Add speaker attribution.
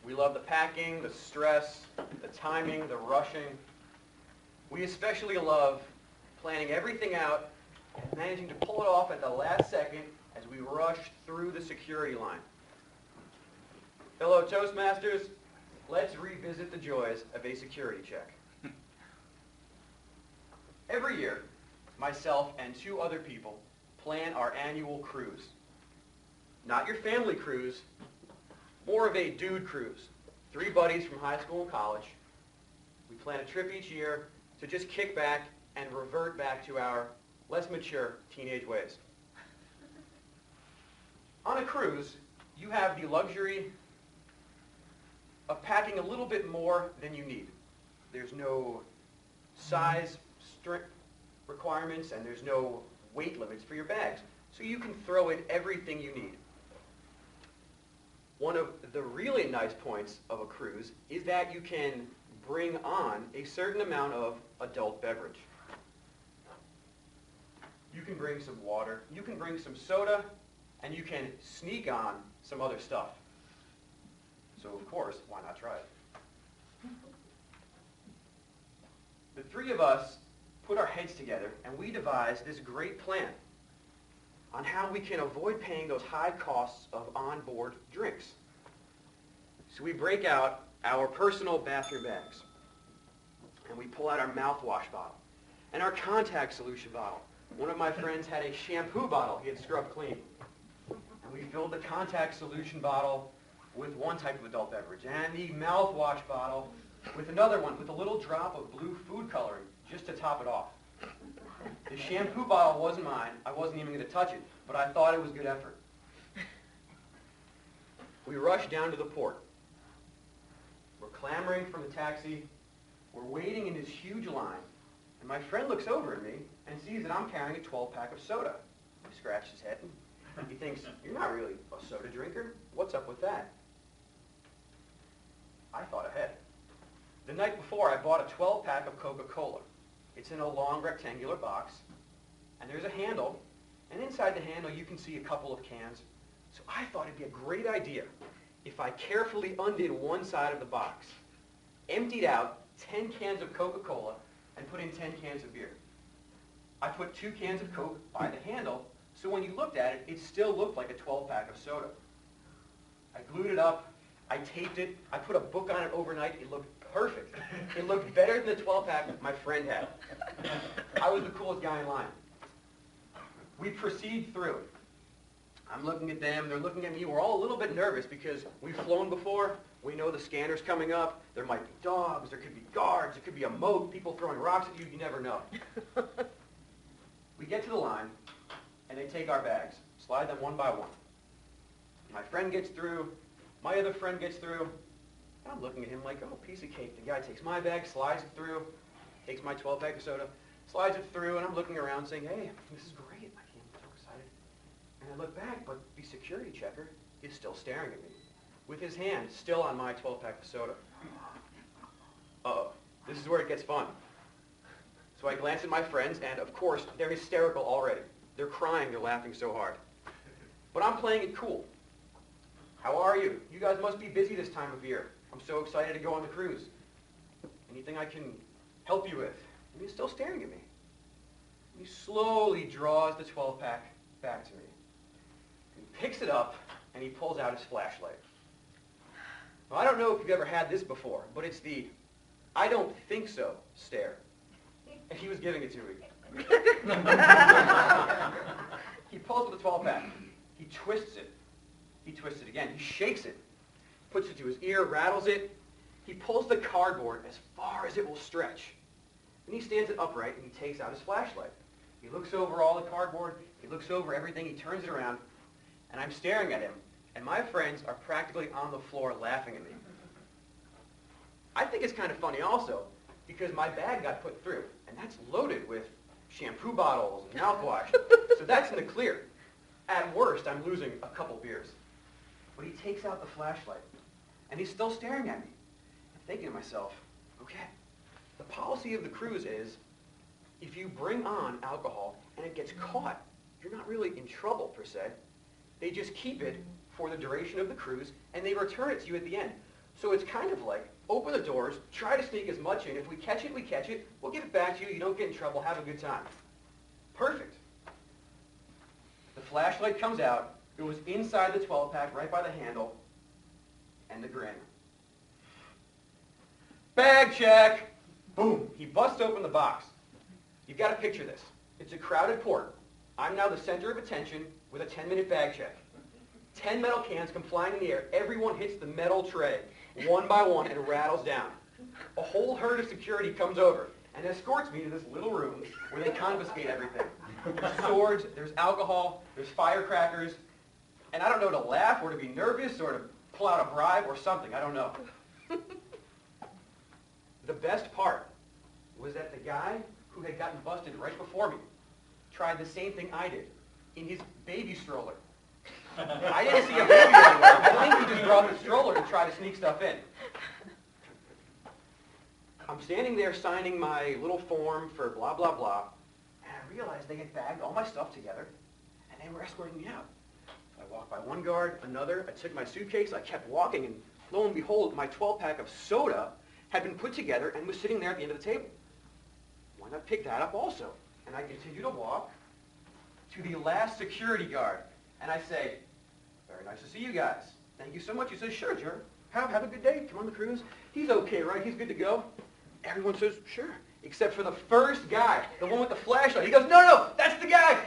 Speaker 1: We love the packing, the stress, the timing, the rushing. We especially love planning everything out and managing to pull it off at the last second as we rush through the security line. Fellow Toastmasters, let's revisit the joys of a security check. Every year, myself and 2 other people plan our annual cruise. Not your family cruise, more of a dude cruise. 3 buddies from high school and college. We plan a trip each year to just kick back and revert back to our less mature teenage ways. On a cruise, you have the luxury of packing a little bit more than you need. There's no size requirements and there's no weight limits for your bags, so you can throw in everything you need. One of the really nice points of a cruise is that you can bring on a certain amount of adult beverage. You can bring some water, you can bring some soda, and you can sneak on some other stuff. So of course, why not try it? The 3 of us put our heads together and we devised this great plan on how we can avoid paying those high costs of onboard drinks. So we break out our personal bathroom bags and we pull out our mouthwash bottle and our contact solution bottle. One of my friends had a shampoo bottle he had scrubbed clean. And we filled the contact solution bottle with one type of adult beverage and the mouthwash bottle with another one with a little drop of blue food coloring just to top it off. The shampoo bottle wasn't mine. I wasn't even going to touch it, but I thought it was good effort. We rushed down to the port. We're clamoring from the taxi. We're waiting in this huge line. And my friend looks over at me and sees that I'm carrying a 12-pack of soda. He scratches his head and he thinks, "You're not really a soda drinker. What's up with that?" I thought ahead. The night before, I bought a 12-pack of Coca-Cola. It's in a long rectangular box, and there's a handle, and inside the handle you can see a couple of cans. So I thought it'd be a great idea if I carefully undid one side of the box, emptied out 10 cans of Coca-Cola, and put in 10 cans of beer. I put 2 cans of Coke by the handle, so when you looked at it, it still looked like a 12-pack of soda. I glued it up, I taped it, I put a book on it overnight. It looked perfect. It looked better than the 12-pack my friend had. I was the coolest guy in line. We proceed through. I'm looking at them, they're looking at me. We're all a little bit nervous because we've flown before. We know the scanner's coming up. There might be dogs, there could be guards, there could be a moat, people throwing rocks at you, you never know. We get to the line, and they take our bags, slide them one by one. My friend gets through, my other friend gets through, and I'm looking at him like, oh, piece of cake. The guy takes my bag, slides it through, takes my 12-pack of soda, slides it through, and I'm looking around saying, hey, this is great. I can't be so excited. And I look back, but the security checker is still staring at me, with his hand still on my 12-pack of soda. Uh-oh, this is where it gets fun. So I glance at my friends, and of course, they're hysterical already. They're crying, they're laughing so hard. But I'm playing it cool. How are you? You guys must be busy this time of year. I'm so excited to go on the cruise. Anything I can help you with? And he's still staring at me. He slowly draws the 12-pack back to me. He picks it up, and he pulls out his flashlight. Now, I don't know if you've ever had this before, but it's the I don't think so stare. And he was giving it to me. He pulls with the 12-pack. He twists it. He twists it again. He shakes it, puts it to his ear, rattles it. He pulls the cardboard as far as it will stretch. Then he stands it upright and he takes out his flashlight. He looks over all the cardboard. He looks over everything. He turns it around. And I'm staring at him. And my friends are practically on the floor laughing at me. I think it's kind of funny also because my bag got put through. And that's loaded with shampoo bottles and mouthwash. So that's in the clear. At worst, I'm losing a couple beers. But he takes out the flashlight, and he's still staring at me. I'm thinking to myself, okay, the policy of the cruise is if you bring on alcohol and it gets caught, you're not really in trouble, per se. They just keep it for the duration of the cruise, and they return it to you at the end. So it's kind of like, open the doors, try to sneak as much in. If we catch it, we catch it. We'll give it back to you. You don't get in trouble. Have a good time. Perfect. The flashlight comes out. It was inside the 12-pack, right by the handle, and the grin. Bag check! Boom! He busts open the box. You've got to picture this. It's a crowded port. I'm now the center of attention with a 10-minute bag check. 10 metal cans come flying in the air. Everyone hits the metal tray, one by one, and it rattles down. A whole herd of security comes over and escorts me to this little room where they confiscate everything. There's swords, there's alcohol, there's firecrackers, and I don't know to laugh or to be nervous or to pull out a bribe or something. I don't know. The best part was that the guy who had gotten busted right before me tried the same thing I did in his baby stroller. I didn't see a baby anywhere. I think he just brought the stroller to try to sneak stuff in. I'm standing there signing my little form for blah, blah, blah, and I realized they had bagged all my stuff together, and they were escorting me out. So I walked by one guard, another, I took my suitcase, I kept walking, and lo and behold, my 12-pack of soda had been put together and was sitting there at the end of the table. Why not pick that up also? And I continue to walk to the last security guard, and I say, very nice to see you guys. Thank you so much. He says, sure, Jer. Have a good day. Come on the cruise. He's okay, right? He's good to go. Everyone says, sure. Except for the first guy, the one with the flashlight. He goes, no, that's the guy.